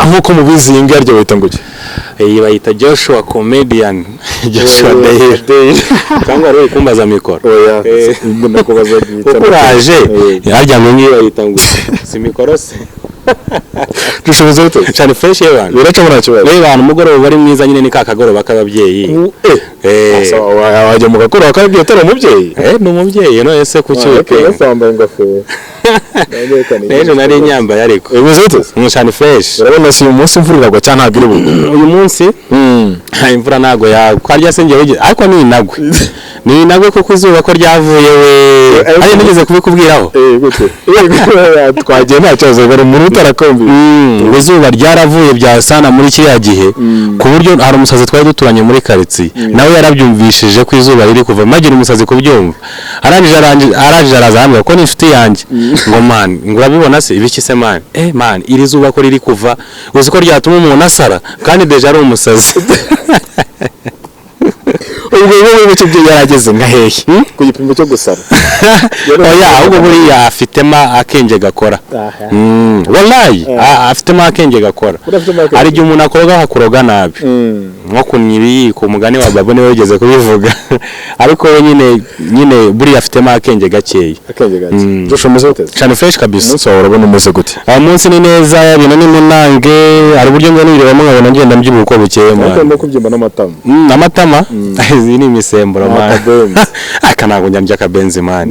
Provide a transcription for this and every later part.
nkuko mubizi inga yaryo bayita nguki bayita Joshua comedian Joshua Day cyangwa ari kumbaza mikoro oya mbona ko bazagita uraje yarya ngo ngiye bayita nguki si mikoro se dushoboze gute cyane fresh y'abantu biraca muri cyo reba abantu umugoroba bari mwiza nyine ni kakagoroba k'ababyeyi wajya mu gakoro k'ababyeyi atari umubyeyi ni umubyeyi no ese kuki yambaye ingofero Nejo nari nyamba ariko bivuze gute umushani fresh urabona si uyu munsi imvura iragwa cyane ntabwo iri bugwe uyu munsi imvura ntago yakwarya se ngewe ariko ni inagwe kuko izuba ko ryavuye we ari nigeze kubikubwiraho gute twagiye nta cyozo bari mu rutarakombi izuba ryaravuye bya sana muri kiriya gihe ku buryo hari umusazi twari duturanye muri quartier nawe yarabyumvishije ko izuba riri kuva magira umusazi kubyumva arangije araza hamwe ko ni inshuti yanjye ngo man ngo urabibona se ibiki se man man iri zuba ko riri kuva uzi ko ryatuma umuntu asara kandi deja ari umusazi ubwo cyo yarageze nka hehe ku gipimo cyo gusara oya ahubwo buriya afitema akenge gakora wallahi afitema akenge gakora ari igihe umuntu akuroga nabi nko kunyibi ku mugani wa babo niwe wigeze kubivuga ariko nyine buriya afitema akenge gakeyi dushomoze gute cyane fresh kabisa umunsi wawe urabona umeze gute umunsi ni neza ibintu ni munange ari uburyo ngo nibireba mwe ngenda mbyibuka uko bukeye mwana no kubyimba n'amatama izi ni imisemburo man akanago njya akabenzi man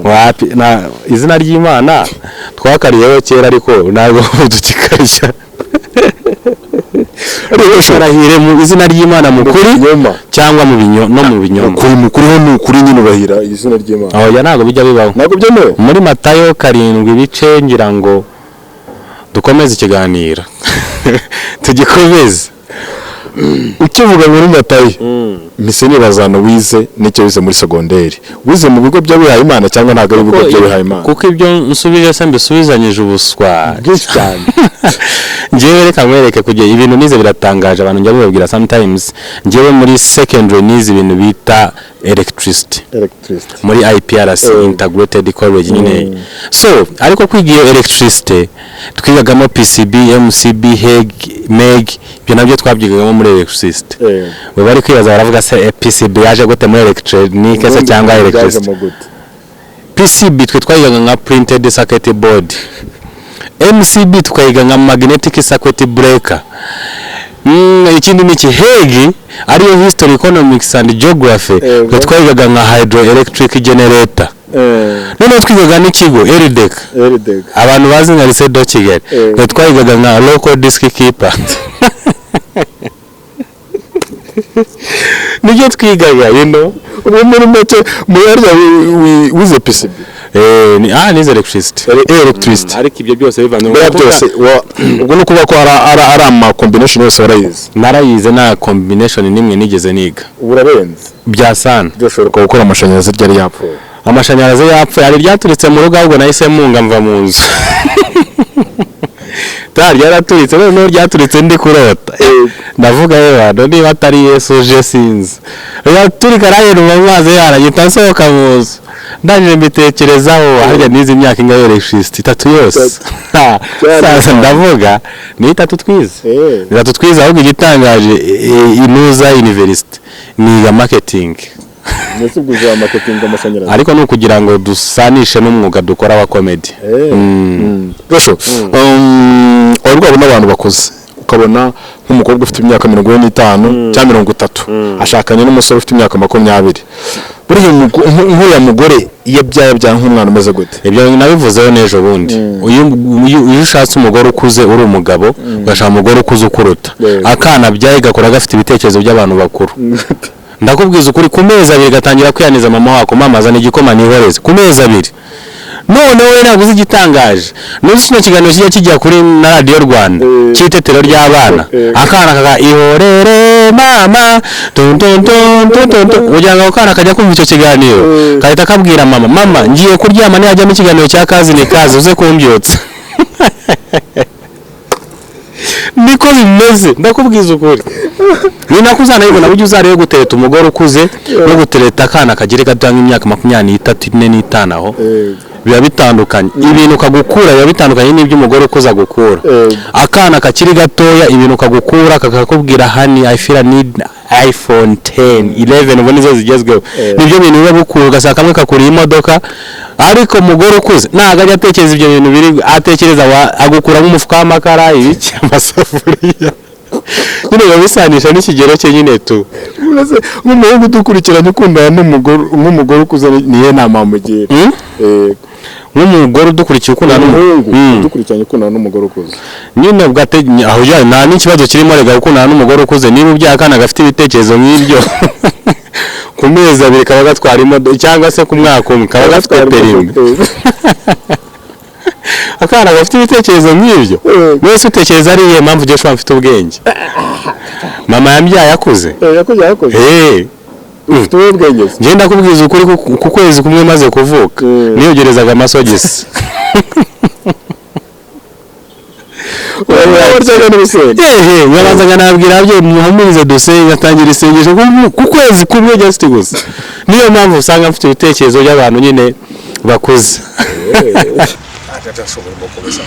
wapi na izina ry'Imana twakariyeho kera ariko nago dukikarya ariko mu izina ry'Imana mukuri cyangwa mu binyoma mukuri ho nukuri nyine bahira izina ry'Imana oya nago bijya bibaho nago byemewe muri Matayo 7 bice ngira ngo dukomeze ikiganiro tugikomeze ukivuga muri Matayo mise nibazana wize nicyo wize muri segonderi wize mu bigo by'abihaye Imana cyangwa ntago ari ibigo by'abihaye Imana kuko ibyo nsubije se mbisubizanyije ubuswa cyane ngewe reka mwereke kujye ibintu nize biratangaje abantu njya babwira sometimes ngewe muri secondary nize ibintu bita electricity muri IPRC integrated college nyine so ariko kwiga iyo electricity twigagamo PCB MCB HEG MEG byo nabyo twabyigagamo muri electricity we bari kwibaza baravuga se PCB yaje gute muri electronic se cyangwa electricity PCB twe twayigaga nka printed circuit board MCB tukayiga nka magnetic circuit breaker ikindi ni HEG ariyo history economics and geography twe twayigaga nka hydroelectric generator none twigaga n'ikigo ERIDEC abantu bazi nka lycée de Kigali twe twayigaga nka local disk keeper nijye twigaga muri make muyarya wize PCB nize electricity ariko ibyo byose bivanye byose ubwo no kuba ko ari ama combination yose warayize narayize na combination nimwe nigeze niga urarenze bya sana byoshoboka gukora amashanyarazi ryari yapfuye amashanyarazi yapfuye ari ryaturitse mu rugo ahubwo nahise munga mva mu nzu ryaraturitse none ryaturitse ndi kurota ndavuga yewe niba atari Yesu uje sinzi yaturika rayero mu mazi yaragita nsohoka mu nzu ndanje mbitekerezaho harya nizi imyaka ingayo electricity 3 yose sasa ndavuga ni 3 twize ni 3 twize ahubwo igitangaje inuza university ni marketing nasuguza marketing amashanyarazi ariko no kugira ngo dusanishe n'umwuga dukora wa comedy Rosho urwo abona abantu bakoze ukabona nk'umukobwa ufite imyaka 45 cyangwa 30 ashakanye n'umusore ufite imyaka 20 buri nk'uya mugore iyo bya nk'umwana umeze gute ibyo nabivuzeho nejo bundi uyu ushatse umugore ukuze uri umugabo ugashaka umugore ukuze ukuruta akana byaye gakora gafite ibitekerezo by'abantu bakuru ndakubwiza ukuri ku mezi 2 gatangira kwiyaniza mama wako mamaza n'igikoma nihoreze ku mezi 2 none we naguze igitangaje n'uzi kino kiganiro kijya kuri na Radio Rwanda cyitetero ry'abana akana kaka ihorere mama ton ton ton ton ton ujyanga akana kajya kumva icyo kiganiro kahita kabwira mama ngiye kuryama niyajya mu kiganiro cya kazi ni kazi uze kumbyotsa niko bimeze ndakubwiza ukuri ni nakuzana yibona buryo uzareye gutereta umugore ukuze no gutereta akana kagire gatanga imyaka 23 4 5 aho biba bitandukanye ibintu ukagukura biba bitandukanye n'ibyo umugore ukuza gukura akana kakiri gatoya ibintu ukagukura kakakubwira hani I feel I need iPhone 10 11 ubu nizo zigezweho nibyo bintu biba bukura ugasanga kamwe kakuriye imodoka ariko umugore ukuze ntago ajya atekereza ibyo bintu biri atekereza agukura nk'umufuka w'amakara ibiki amasafuriya nyine babisanisha n'ikigero cye nyine tu nk'umuhungu dukurikiranye ukundana n'umugore ukuze niye nama mugira nk'umugore udukurikiye ukundana n'umuhungu dukurikiranye ukundana n'umugore ukuze nyine aho ujyanye nta n'ikibazo kirimo rega ukundana n'umugore ukuze niba ubyaye akana gafite ibitekerezo nk'ibyo ku mezi abiri kaba gatwara imodoka cyangwa se ku mwaka umwe kaba gafite perimi akana gafite ibitekerezo nk'ibyo wese utekereza ari iyihe mpamvu Joshua mfite ubwenge mama yambyaye akuze ufite ubwenge njye ndakubwiza ukuri ku kwezi kumwe maze kuvuka niyogerezaga amasogisi nyabanzaga nabwira ababyeyi muhumurize dusenge atangira isengesho ku kwezi kumwe just gusa niyo mpamvu usanga mfite ibitekerezo by'abantu nyine bakuze atashoboye gukomeza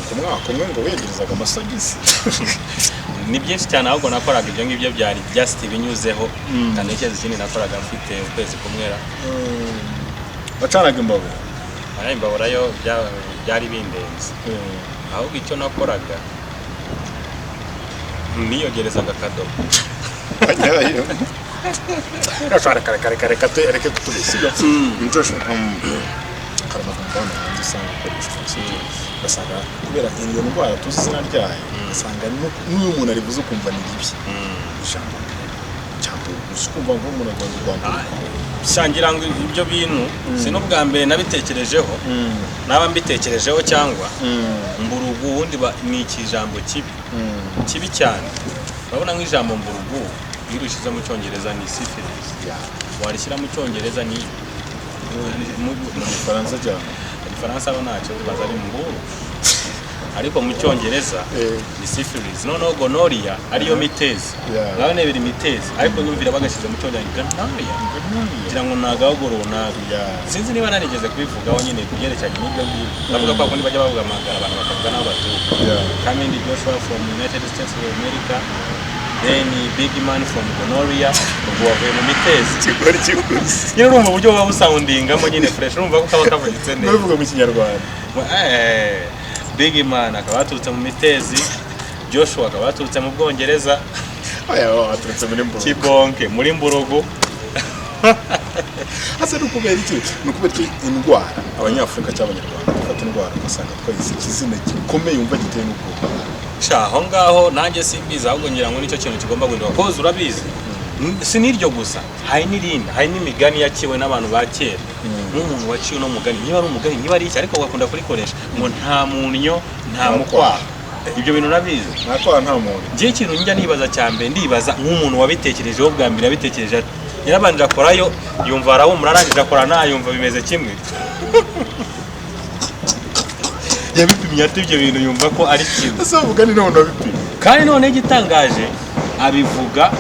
ku mwaka umwe ngo wegerezaga amasogisi ni byinshi cyane ahubwo nakoraga ibyo ngibyo byari just binyuzeho kanekeza ikindi nakoraga mfite ukwezi kumwera wacanaga imbabura imbabura yo byari bindenze ahubwo icyo nakoraga niyogerezaga akadomo reka kutubisiga Joshua karama kumbona hanze usanga ukoresha ugasanga kubera iyo ndwara tuzi izina ryayo ugasanga n'uyu muntu aribuze ukumva ni ribi ijambo cyangwa ukumva nk'umuntu agomba kwambara shangira ngo ibyo bintu sino bwa mbere nabitekerejeho naba mbitekerejeho cyangwa mburugu wundi ni ikijambo kibi cyane urabona nk'ijambo mburugu iyo urishyize mu cyongereza ni syphilis warishyira mu cyongereza ni mu Faransa cyane Faransa abo ntacyo baza ari mburu ariko mu cyongereza ni syphilis noneho gonorrhea ariyo mitezi nawe nebiri mitezi ariko nyumvira bagashyize mu cyongereza gonorrhea kugira ngo nagahogoro nabi sinzi niba narigeze kubivugaho nyine kugerekeranye n'ibyo bavuga ko kundi bajya bavuga amagara abantu bakavuga n'abo batuye Kamindi Joshua from United States of America then big man from gonorrhea ubwo wavuye mu mitezi kigori kiguzi nyine urumva uburyo baba busoundingamo nyine fresh urumva ko kaba kavugitse neza bivuga mu kinyarwanda big man akaba aturutse mu mitezi Joshua akaba aturutse mu Bwongereza aturutse muri Mburugu Kibonke muri Mburugu asa n'ukubera iki indwara abanyafurika cy'abanyarwanda bafata indwara ugasanga twayise ikizina gikomeye yumva giteye n'ubwoba aho ngaho nanjye simbizi ahubwo ngira ngo nicyo kintu kigomba guhinduka koza urabizi si n'iryo gusa hari n'irindi hari n'imigani yaciwe n'abantu ba kera n'umuntu waciwe no mugani niba ari umugani niba ari iki ariko bakunda kurikoresha ngo nta munyo nta mukwaha ibyo bintu nabizi nta kwaha nta muntu ngiye ikintu njya nibaza cyane ndibaza nk'umuntu wabitekerejeho bwa mbere yabitekereje yarabanje akorayo yumva arahumura arangije akora nayumva bimeze kimwe yabipimye ati ibyo bintu yumva ko ari kimwe ese umugani none wabipimye kandi none igitangaje babivuga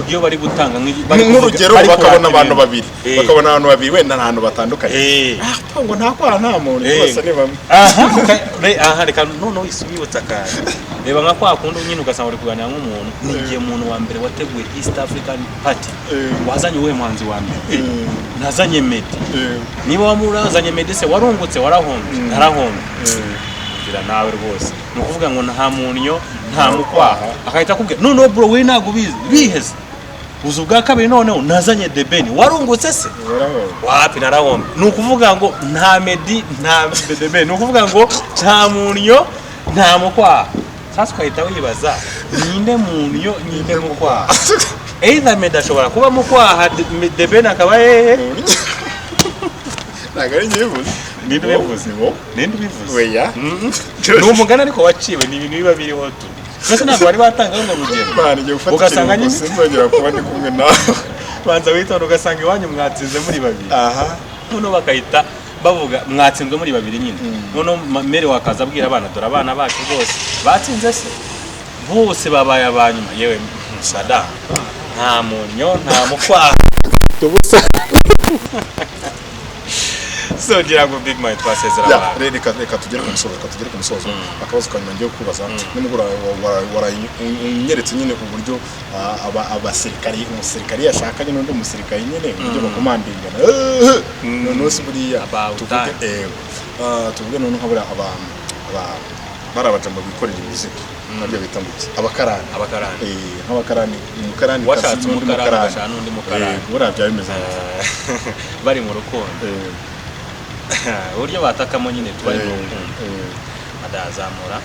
iyo bari gutanga nk'urugero bakabona abantu babiri wenda ahantu batandukanye ngo nta kwaha nta muntu bose ni bamwe reka noneho isubibutsa akazi reba nka kwa kundi nyine ugasanga uri kuganira nk'umuntu ni igihe umuntu wa mbere wateguye East African Party wazanye uwe muhanzi wa mbere nazanye Meddy niba wamurazanye Meddy se warungutse warahombye narahombye kugira nawe rwose ni ukuvuga ngo nta munyo nta mukwaha akahita akubwira noneho bro we ntago biheze uzi ubwa kabiri noneho nazanye The Ben warungutse se wapi narahombye ni ukuvuga ngo nta Meddy nta The Ben ni ukuvuga ngo nta munyo nta mukwaha sasa ukahita wibaza ninde munyo ninde mukwaha either Meddy ashobora kuba mukwaha The Ben akaba hehe ntago ari nyibuze ninde ubivuze ninde ubivuze weya ni umugani ariko waciwe ni ibintu biba biriho tu mbese ntabwo bari batanga ngo rugero ugasanga nyine sinzongera kuba ndi kumwe nawe banza witonda ugasanga iwanyu mwatsinze muri babiri noneho bakahita bavuga mwatsinzwe muri babiri nyine noneho mere wakaza abwira abana dore abana bacu bose batsinze se bose babaye abanyuma yewe musada nta munyo nta mukwaha so ngira ngo Big Man twasezera ya abantu reka tugere ku musozo akabazo kanyuma ngiye kubaza nimugura waranyeretse nyine uburyo umusirikari yashakanye n'undi musirikari nyine uburyo bakomandingana none se buriya tuvuge none nkabura abantu barabaja mu bikorera imizigo nabyo bita muki abakarani nk'abakarani umukarani washatse umukarani gashana n'undi mukarani buriya bya bimeze bari mu rukundo uburyo batakamo nyine twari mu rukundo adazamura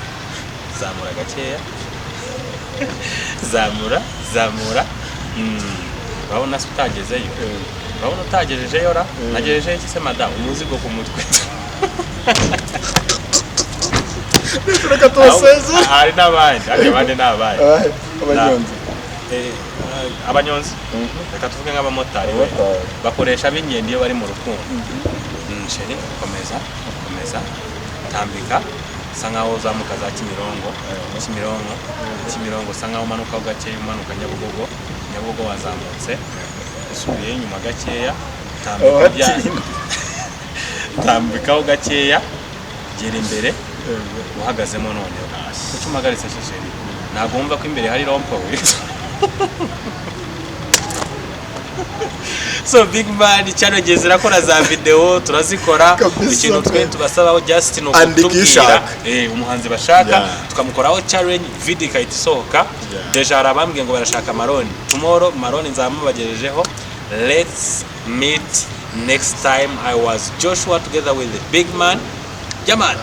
gakeya zamura urabona se utagezeyo urabona utagejejeyo ra nagejejeyo iki se madamu umuzigo ku mutwe reka tubaseze hari n'abandi abanyonzi reka tuvuge nk'abamotari we bakoresha ab'ingendo iyo bari mu rukundo sheri komeza tambika sa nkaho uzamuka za Kimirongo sa nkaho umanuka gakeya umanuka Nyabugogo wazamutse usubiye inyuma gakeya tambikaho gakeya gera imbere uhagazemo none kuki umagaritse sheri ntabwo wumva ko imbere hari rompowe so Big Man challenge zirakora za video turazikora ikintu twe tubasabaho just no kutubwira umuhanzi bashaka tukamukoraho challenge video ikayitisohoka deja arabambwiye ngo barashaka Maroni tomorrow Maroni nzamubagejejeho let's meet next time. I was Joshua together with the Big Man. Jaman.